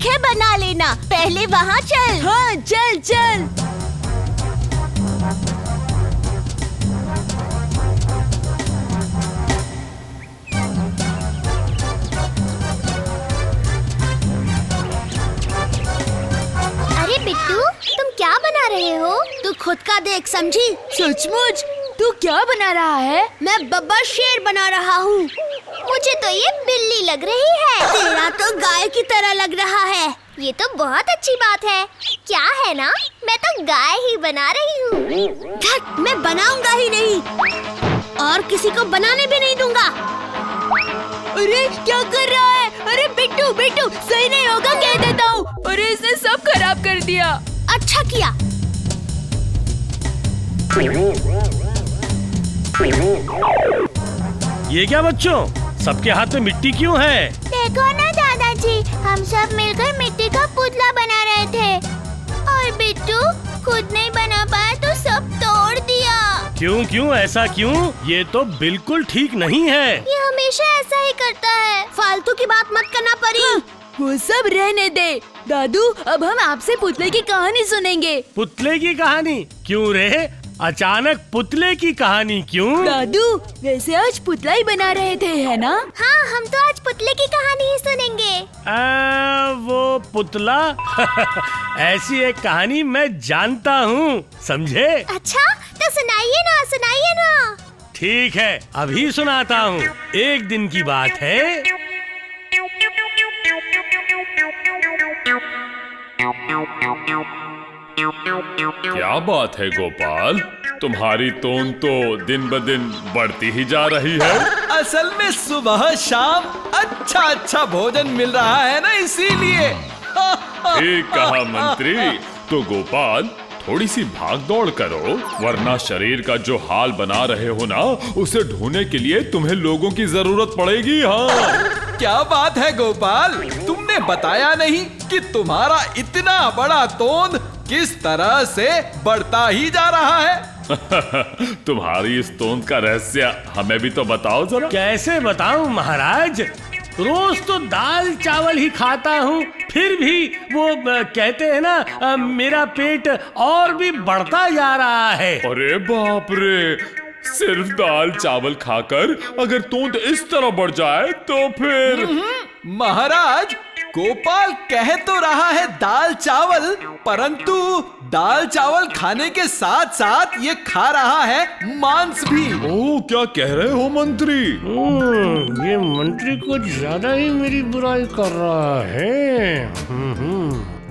ठीक है, बना लेना। पहले वहाँ चल। हाँ, चल चल। अरे बिट्टू, तुम क्या बना रहे हो? तू खुद का देख, समझी? सचमुच? तू क्या बना रहा है? मैं बब्बर शेर बना रहा हूँ। मुझे तो ये बिल्ली लग रही है। तेरा तो गाय की तरह लग रहा है। ये तो बहुत अच्छी बात है। क्या है ना, मैं तो गाय ही बना रही हूँ। धत, मैं बनाऊंगा ही नहीं और किसी को बनाने भी नहीं दूंगा। अरे क्या कर रहा है? अरे बिट्टू बिट्टू, सही नहीं होगा, कह देता हूँ। अरे इसने सब खराब कर दिया। अच्छा किया। ये क्या बच्चों, सबके हाथ में मिट्टी क्यों है? देखो ना दादाजी, हम सब मिलकर मिट्टी का पुतला बना रहे थे और बिट्टू खुद नहीं बना पाया तो सब तोड़ दिया। क्यों क्यों, ऐसा क्यों? ये तो बिल्कुल ठीक नहीं है। ये हमेशा ऐसा ही करता है। फालतू की बात मत करना परी। हाँ, वो सब रहने दे। दादू, अब हम आपसे पुतले की कहानी सुनेंगे। पुतले की कहानी? क्यों रे, अचानक पुतले की कहानी क्यों? दादू, वैसे आज पुतला ही बना रहे थे, है ना? हाँ, हम तो आज पुतले की कहानी ही सुनेंगे। वो पुतला ऐसी एक कहानी मैं जानता हूँ, समझे? अच्छा, तो सुनाइए ना, सुनाइए ना। ठीक है, अभी सुनाता हूँ। एक दिन की बात है। क्या बात है गोपाल, तुम्हारी टोन तो दिन ब दिन बढ़ती ही जा रही है। असल में सुबह शाम अच्छा अच्छा भोजन मिल रहा है ना, इसीलिए। ठीक कहा मंत्री। तो गोपाल, थोड़ी सी भाग दौड़ करो, वरना शरीर का जो हाल बना रहे हो ना, उसे ढोने के लिए तुम्हें लोगों की जरूरत पड़ेगी। हाँ, क्या बात है गोपाल, तुमने बताया नहीं कि तुम्हारा इतना बड़ा तोंद किस तरह से बढ़ता ही जा रहा है। तुम्हारी इस तोंद का रहस्य हमें भी तो बताओ जरा। कैसे बताऊं महाराज, रोज तो दाल चावल ही खाता हूँ, फिर भी वो कहते हैं ना, मेरा पेट और भी बढ़ता जा रहा है। अरे बाप रे, सिर्फ दाल चावल खाकर अगर तोंद इस तरह बढ़ जाए तो फिर। महाराज, गोपाल कह तो रहा है दाल चावल, परंतु दाल चावल खाने के साथ साथ ये खा रहा है मांस भी। ओ, क्या कह रहे हो मंत्री? ये मंत्री कुछ ज्यादा ही मेरी बुराई कर रहा है।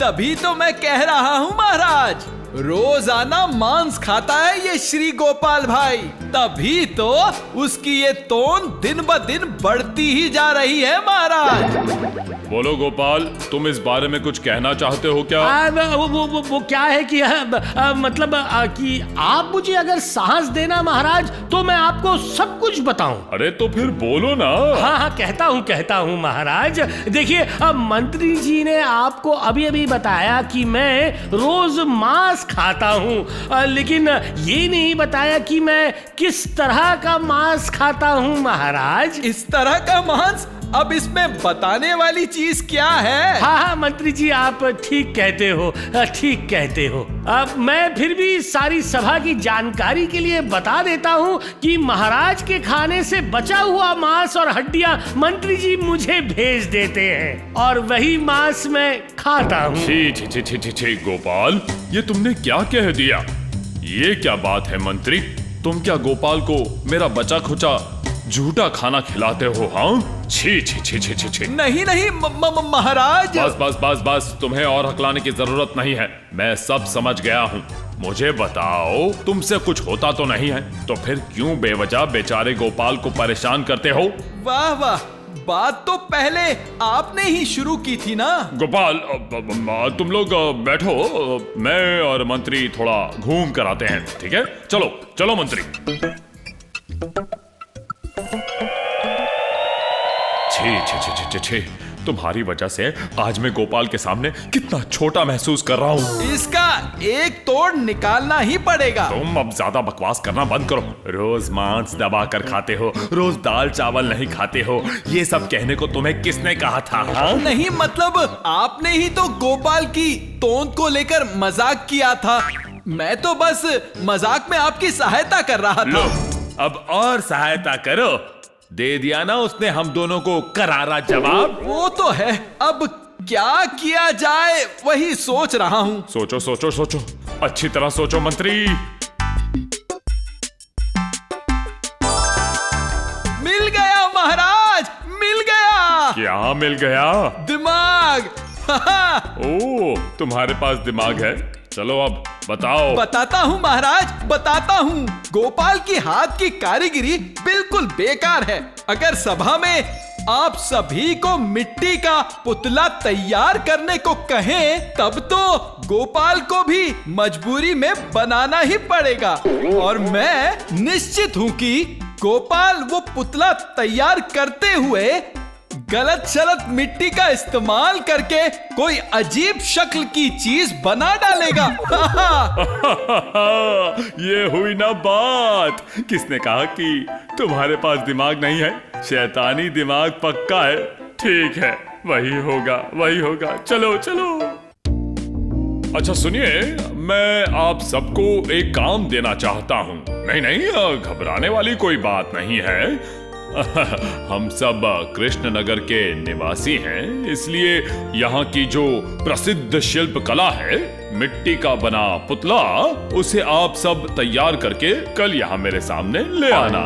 तभी तो मैं कह रहा हूँ महाराज, रोजाना मांस खाता है ये श्री गोपाल भाई, तभी तो उसकी ये तोंद दिन ब दिन बढ़ती ही जा रही है महाराज। बोलो गोपाल, तुम इस बारे में कुछ कहना चाहते हो क्या? वो क्या है कि मतलब कि आप मुझे अगर साहस देना महाराज, तो मैं आपको सब कुछ बताऊं। अरे तो फिर बोलो ना। हाँ हाँ, कहता हूँ महाराज। देखिए, अब मंत्री जी ने आपको अभी अभी बताया कि मैं रोज मांस खाता हूँ, लेकिन ये नहीं बताया कि मैं किस तरह का मांस खाता हूँ महाराज। इस तरह का मांस? अब इसमें बताने वाली चीज क्या है? हाँ मंत्री जी, आप ठीक कहते हो, ठीक कहते हो। अब मैं फिर भी सारी सभा की जानकारी के लिए बता देता हूँ कि महाराज के खाने से बचा हुआ मांस और हड्डियाँ मंत्री जी मुझे भेज देते हैं और वही मांस मैं खाता हूँ। छी गोपाल, ये तुमने क्या कह दिया? ये क्या बात है मंत्री, तुम क्या गोपाल को मेरा बचा खुचा झूठा खाना खिलाते हो? हाँ, छी। नहीं महाराज। बस, तुम्हें और हकलाने की जरूरत नहीं है, मैं सब समझ गया हूँ। मुझे बताओ, तुमसे कुछ होता तो नहीं है, तो फिर क्यों बेवजह बेचारे गोपाल को परेशान करते हो? वाह वाह, बात तो पहले आपने ही शुरू की थी ना। गोपाल, तुम लोग बैठो, मैं और मंत्री थोड़ा घूम कर आते हैं, ठीक है? चलो मंत्री। छी, तुम्हारी वजह से आज मैं गोपाल के सामने कितना छोटा महसूस कर रहा हूँ। इसका एक तोड़ निकालना ही पड़ेगा। तुम अब ज्यादा बकवास करना बंद करो। रोज मांस दबा कर खाते हो, रोज दाल चावल नहीं खाते हो, ये सब कहने को तुम्हें किसने कहा था? हाँ? नहीं मतलब आपने ही तो गोपाल की तोंद को लेकर मजाक किया था। मैं तो बस मजाक में आपकी सहायता कर रहा लो, था। अब और सहायता करो। दे दिया ना उसने हम दोनों को करारा जवाब। वो तो है, अब क्या किया जाए वही सोच रहा हूँ। सोचो सोचो सोचो, अच्छी तरह सोचो मंत्री। मिल गया महाराज, मिल गया। क्या मिल गया? दिमाग। ओ, तुम्हारे पास दिमाग है? चलो अब बताओ। बताता हूँ महाराज, बताता हूँ। गोपाल की हाथ की कारीगरी बिल्कुल बेकार है। अगर सभा में आप सभी को मिट्टी का पुतला तैयार करने को कहें, तब तो गोपाल को भी मजबूरी में बनाना ही पड़ेगा। और मैं निश्चित हूँ कि गोपाल वो पुतला तैयार करते हुए गलत सलत मिट्टी का इस्तेमाल करके कोई अजीब शक्ल की चीज बना डालेगा। ये हुई ना बात। किसने कहा कि तुम्हारे पास दिमाग नहीं है? शैतानी दिमाग पक्का है। ठीक है, वही होगा, वही होगा। चलो चलो। अच्छा सुनिए, मैं आप सबको एक काम देना चाहता हूँ। नहीं नहीं, घबराने वाली कोई बात नहीं है। हम सब कृष्णनगर के निवासी हैं, इसलिए यहाँ की जो प्रसिद्ध शिल्प कला है, मिट्टी का बना पुतला, उसे आप सब तैयार करके कल यहाँ मेरे सामने ले आना।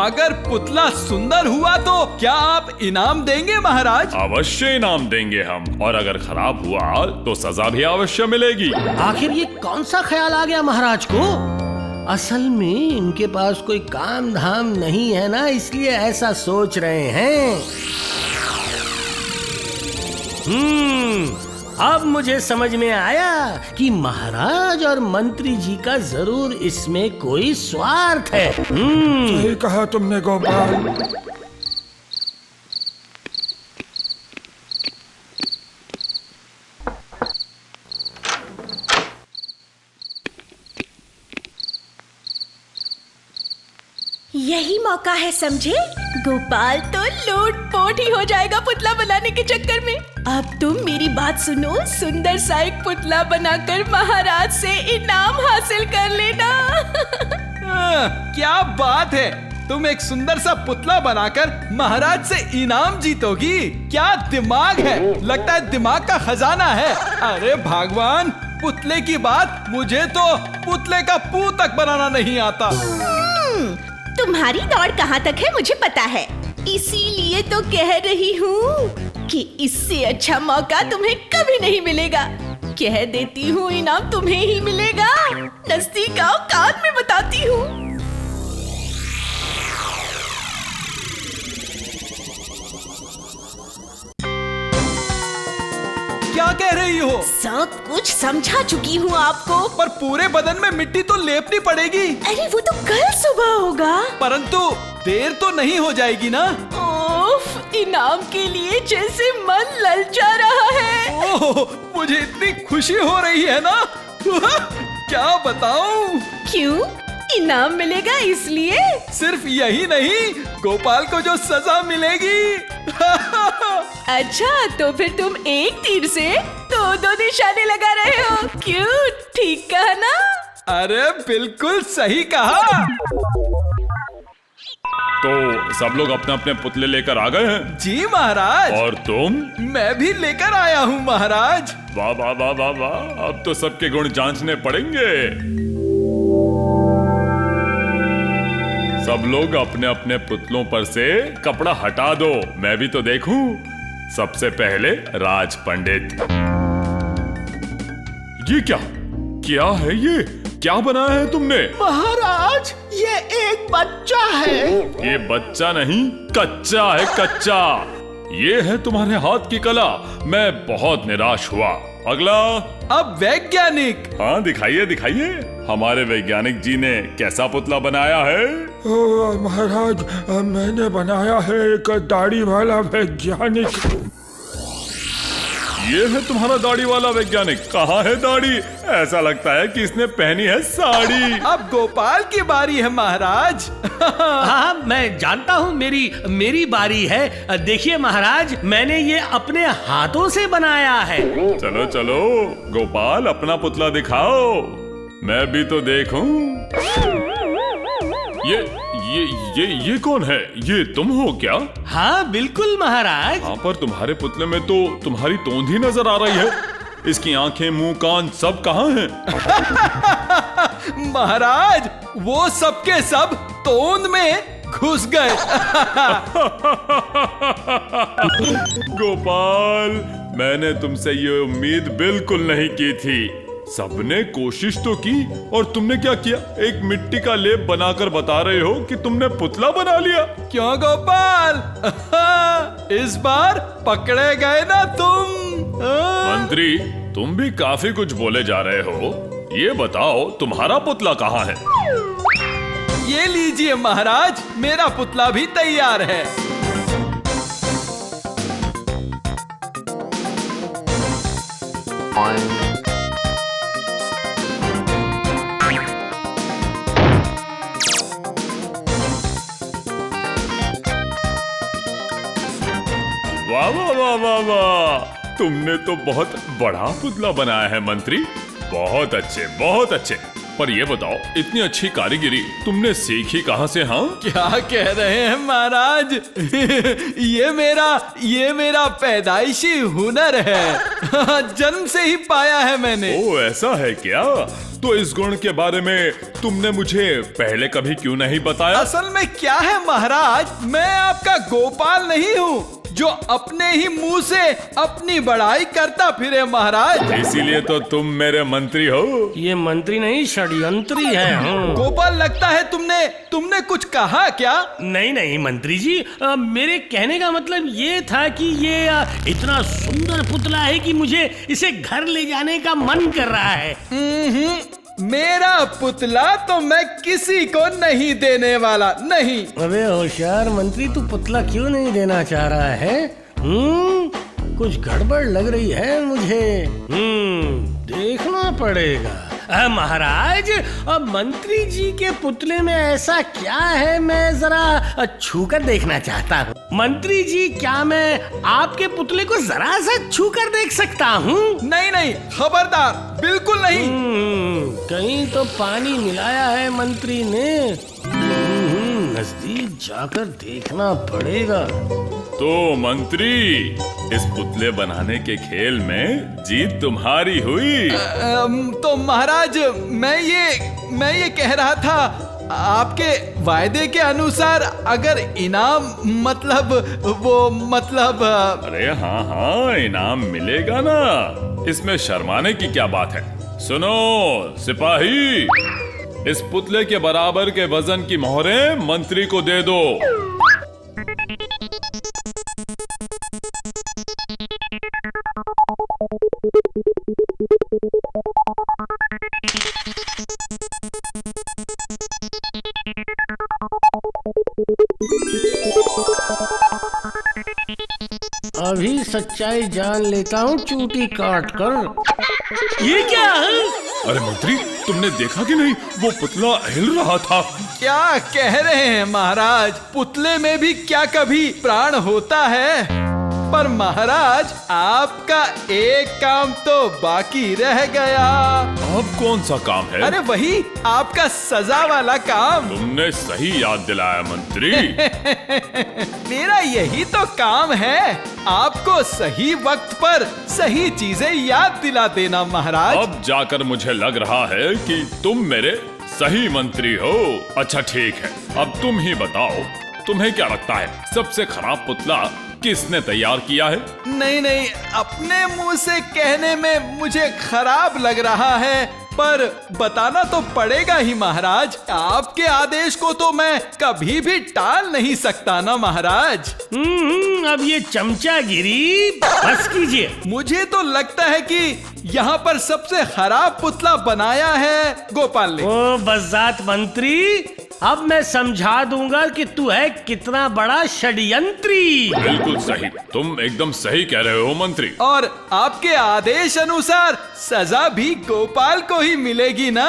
अगर पुतला सुंदर हुआ तो क्या आप इनाम देंगे महाराज? अवश्य इनाम देंगे हम, और अगर खराब हुआ तो सजा भी अवश्य मिलेगी। आखिर ये कौन सा ख्याल आ गया महाराज को? असल में इनके पास कोई काम धाम नहीं है ना, इसलिए ऐसा सोच रहे हैं। अब मुझे समझ में आया कि महाराज और मंत्री जी का जरूर इसमें कोई स्वार्थ है। सही कहा तुमने गोपाल। यही मौका है समझे। गोपाल तो लूट पोट ही हो जाएगा पुतला बनाने के चक्कर में। अब तुम मेरी बात सुनो, सुंदर सा एक पुतला बनाकर महाराज से इनाम हासिल कर लेना। क्या बात है, तुम एक सुंदर सा पुतला बनाकर महाराज से इनाम जीतोगी। क्या दिमाग है, लगता है दिमाग का खजाना है। अरे भगवान, पुतले की बात, मुझे तो पुतले का पू तक बनाना नहीं आता। तुम्हारी दौड़ कहाँ तक है मुझे पता है, इसीलिए तो कह रही हूँ कि इससे अच्छा मौका तुम्हें कभी नहीं मिलेगा। कह देती हूँ इनाम तुम्हें ही मिलेगा। नजदीक आओ, कान में बताती हूँ। क्या कह रही हो? सब कुछ समझा चुकी हूँ आपको। पर पूरे बदन में मिट्टी तो लेपनी पड़ेगी। अरे वो तो कल सुबह होगा। परंतु देर तो नहीं हो जाएगी ना? ओफ, इनाम के लिए जैसे मन ललचा रहा है। ओह, मुझे इतनी खुशी हो रही है ना। क्या बताऊं? क्यों? इनाम मिलेगा इसलिए? सिर्फ यही नहीं, गोपाल को जो सजा मिलेगी। अच्छा, तो फिर तुम एक तीर से दो निशाने लगा रहे हो। क्यों, ठीक कहा ना? अरे बिल्कुल सही कहा। तो सब लोग अपने अपने पुतले लेकर आ गए हैं? जी महाराज। और तुम? मैं भी लेकर आया हूँ महाराज। वाह वाह वाह वाह वाह, अब तो सबके गुण जांचने पड़ेंगे। सब लोग अपने अपने पुतलों पर से कपड़ा हटा दो, मैं भी तो देखूं। सबसे पहले राज पंडित। ये क्या क्या है? ये क्या बनाया है तुमने? महाराज, ये एक बच्चा है। ये बच्चा नहीं, कच्चा है, कच्चा। ये है तुम्हारे हाथ की कला। मैं बहुत निराश हुआ। अगला। अब वैज्ञानिक। हाँ, दिखाइए दिखाइए। हमारे वैज्ञानिक जी ने कैसा पुतला बनाया है? महाराज, मैंने बनाया है एक दाढ़ी वाला वैज्ञानिक। ये है तुम्हारा दाढ़ी वाला वैज्ञानिक। कहाँ है दाढ़ी? ऐसा लगता है कि इसने पहनी है साड़ी। अब गोपाल की बारी है महाराज। हाँ, मैं जानता हूँ मेरी बारी है। देखिए महाराज, मैंने ये अपने हाथों से बनाया है। चलो चलो गोपाल, अपना पुतला दिखाओ, मैं भी तो देखूं। ये कौन है? ये तुम हो क्या? हाँ बिल्कुल महाराज। हाँ, पर तुम्हारे पुतले में तो तुम्हारी तोंद ही नजर आ रही है। इसकी आंखें, मुंह, कान सब कहाँ हैं? महाराज, वो सब के सब तोंद में घुस गए। गोपाल, मैंने तुमसे ये उम्मीद बिल्कुल नहीं की थी। सबने कोशिश तो की और तुमने क्या किया? एक मिट्टी का लेप बनाकर बता रहे हो कि तुमने पुतला बना लिया। क्यों गोपाल? इस बार पकड़े गए ना तुम। मंत्री, तुम भी काफी कुछ बोले जा रहे हो। ये बताओ, तुम्हारा पुतला कहाँ है? ये लीजिए महाराज, मेरा पुतला भी तैयार है। वाह वाह वाह वाह वाह, तुमने तो बहुत बड़ा पुतला बनाया है मंत्री। बहुत अच्छे, बहुत अच्छे। पर ये बताओ, इतनी अच्छी कारीगरी तुमने सीखी कहाँ से? हाँ, क्या कह रहे हैं महाराज? ये मेरा पैदाइशी हुनर है। जन्म से ही पाया है मैंने। ओ ऐसा है क्या? तो इस गुण के बारे में तुमने मुझे पहले कभी क्यों नहीं बताया? असल में क्या है महाराज, मैं आपका गोपाल नहीं हूँ जो अपने ही मुंह से अपनी बड़ाई करता फिरे महाराज। इसीलिए तो तुम मेरे मंत्री हो। ये मंत्री नहीं, षड्यंत्री है। गोपाल, लगता है तुमने कुछ कहा क्या? नहीं मंत्री जी, मेरे कहने का मतलब ये था कि ये इतना सुंदर पुतला है कि मुझे इसे घर ले जाने का मन कर रहा है। मेरा पुतला तो मैं किसी को नहीं देने वाला नहीं। अबे होशियार मंत्री, तू पुतला क्यों नहीं देना चाह रहा है? कुछ गड़बड़ लग रही है मुझे। देखना पड़ेगा। महाराज, मंत्री जी के पुतले में ऐसा क्या है, मैं जरा छू कर देखना चाहता हूँ। मंत्री जी, क्या मैं आपके पुतले को जरा सा छू कर देख सकता हूँ? नहीं, खबरदार, बिल्कुल नहीं। कहीं तो पानी मिलाया है मंत्री ने। नजदीक जाकर देखना पड़ेगा। तो मंत्री, इस पुतले बनाने के खेल में जीत तुम्हारी हुई। तो महाराज, मैं ये कह रहा था, आपके वायदे के अनुसार अगर इनाम मतलब। अरे हाँ, इनाम मिलेगा ना, इसमें शर्माने की क्या बात है। सुनो सिपाही, इस पुतले के बराबर के वजन की मोहरें मंत्री को दे दो। अभी सच्चाई जान लेता हूँ चूटी काट कर। ये क्या है? अरे मंत्री, तुमने देखा कि नहीं, वो पुतला हिल रहा था। क्या कह रहे हैं महाराज? पुतले में भी क्या कभी प्राण होता है? पर महाराज, आपका एक काम तो बाकी रह गया। अब कौन सा काम है? अरे वही आपका सजा वाला काम। तुमने सही याद दिलाया मंत्री। मेरा यही तो काम है, आपको सही वक्त पर सही चीजें याद दिला देना महाराज। अब जाकर मुझे लग रहा है कि तुम मेरे सही मंत्री हो। अच्छा ठीक है, अब तुम ही बताओ, तुम्हें क्या लगता है सबसे खराब पुतला किसने तैयार किया है? नहीं, अपने मुंह से कहने में मुझे खराब लग रहा है, पर बताना तो पड़ेगा ही महाराज। आपके आदेश को तो मैं कभी भी टाल नहीं सकता ना महाराज। अब ये चमचागिरी बस कीजिए। मुझे तो लगता है कि यहाँ पर सबसे खराब पुतला बनाया है गोपाल ने। ओ बज़ात मंत्री, अब मैं समझा दूंगा कि तू है कितना बड़ा षड्यंत्री। बिल्कुल सही, तुम एकदम सही कह रहे हो मंत्री। और आपके आदेश अनुसार सजा भी गोपाल को ही मिलेगी ना?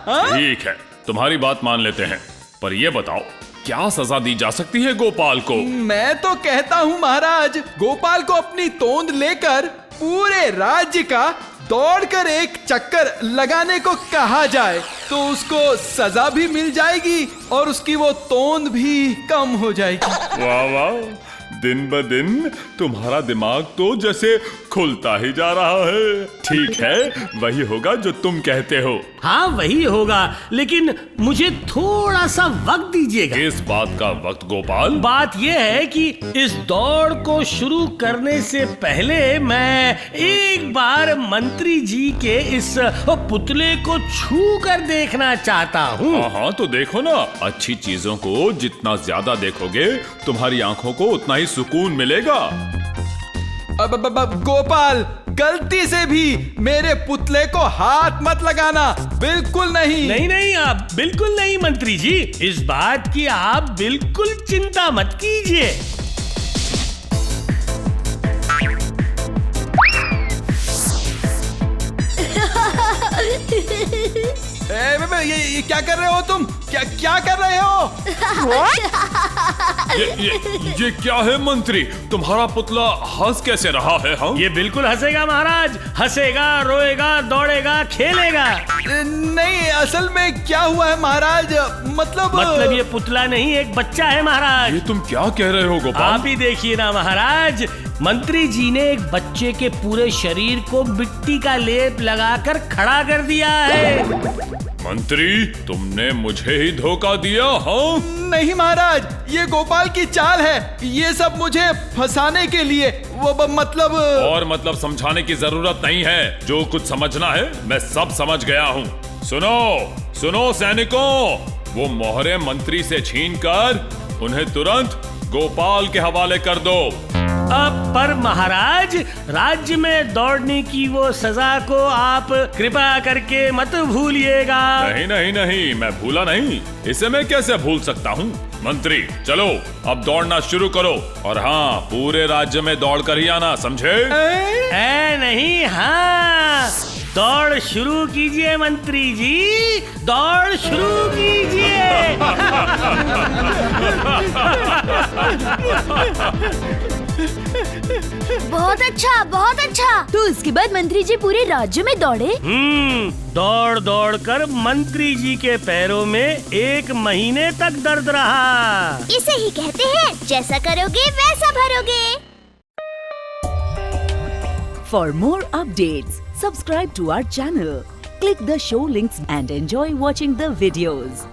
हाँ? ठीक है, तुम्हारी बात मान लेते हैं, पर ये बताओ क्या सजा दी जा सकती है गोपाल को? मैं तो कहता हूँ महाराज, गोपाल को अपनी तोंद लेकर पूरे राज्य का दौड़कर एक चक्कर लगाने को कहा जाए तो उसको सजा भी मिल जाएगी और उसकी वो तोंद भी कम हो जाएगी। वाह वाह, दिन ब दिन तुम्हारा दिमाग तो जैसे खुलता ही जा रहा है। ठीक है, वही होगा जो तुम कहते हो। हाँ वही होगा, लेकिन मुझे थोड़ा सा वक्त दीजिएगा। किस बात का वक्त गोपाल? बात यह है कि इस दौड़ को शुरू करने से पहले मैं एक बार मंत्री जी के इस पुतले को छू कर देखना चाहता हूँ। हाँ हाँ, तो देखो ना, अच्छी चीजों को जितना ज्यादा देखोगे तुम्हारी आंखों को उतना ही सुकून मिलेगा। अब गोपाल, गलती से भी मेरे पुतले को हाथ मत लगाना, बिल्कुल नहीं। नहीं नहीं, आप बिल्कुल नहीं मंत्री जी, इस बात की आप बिल्कुल चिंता मत कीजिए। ये क्या कर रहे हो तुम? क्या कर रहे हो? ये क्या है मंत्री, तुम्हारा पुतला हंस कैसे रहा है? हम ये बिल्कुल हंसेगा महाराज, हंसेगा, रोएगा, दौड़ेगा, खेलेगा। नहीं, असल में क्या हुआ है महाराज, मतलब ये पुतला नहीं, एक बच्चा है महाराज। ये तुम क्या कह रहे हो गोपाल? आप ही देखिए ना महाराज, मंत्री जी ने एक बच्चे के पूरे शरीर को मिट्टी का लेप लगाकर खड़ा कर दिया है। मंत्री, तुमने मुझे ही धोखा दिया। हाँ नहीं महाराज, ये गोपाल की चाल है, ये सब मुझे फंसाने के लिए। वो मतलब और मतलब समझाने की जरूरत नहीं है, जो कुछ समझना है मैं सब समझ गया हूँ। सुनो सुनो सैनिकों, वो मोहरे मंत्री से छीनकर उन्हें तुरंत गोपाल के हवाले कर दो। अब पर महाराज, राज्य में दौड़ने की वो सजा को आप कृपा करके मत भूलिएगा। नहीं नहीं नहीं, मैं भूला नहीं, इसे मैं कैसे भूल सकता हूँ। मंत्री चलो अब दौड़ना शुरू करो, और हाँ, पूरे राज्य में दौड़ कर ही आना, समझे? नहीं, हाँ, दौड़ शुरू कीजिए मंत्री जी, दौड़ शुरू कीजिए। बहुत अच्छा, बहुत अच्छा। तो उसके बाद मंत्री जी पूरे राज्य में दौड़े। दौड़ दौड़ कर मंत्री जी के पैरों में 1 महीने तक दर्द रहा। इसे ही कहते हैं, जैसा करोगे वैसा भरोगे। For more updates, subscribe to our channel, click the show links and enjoy watching the videos.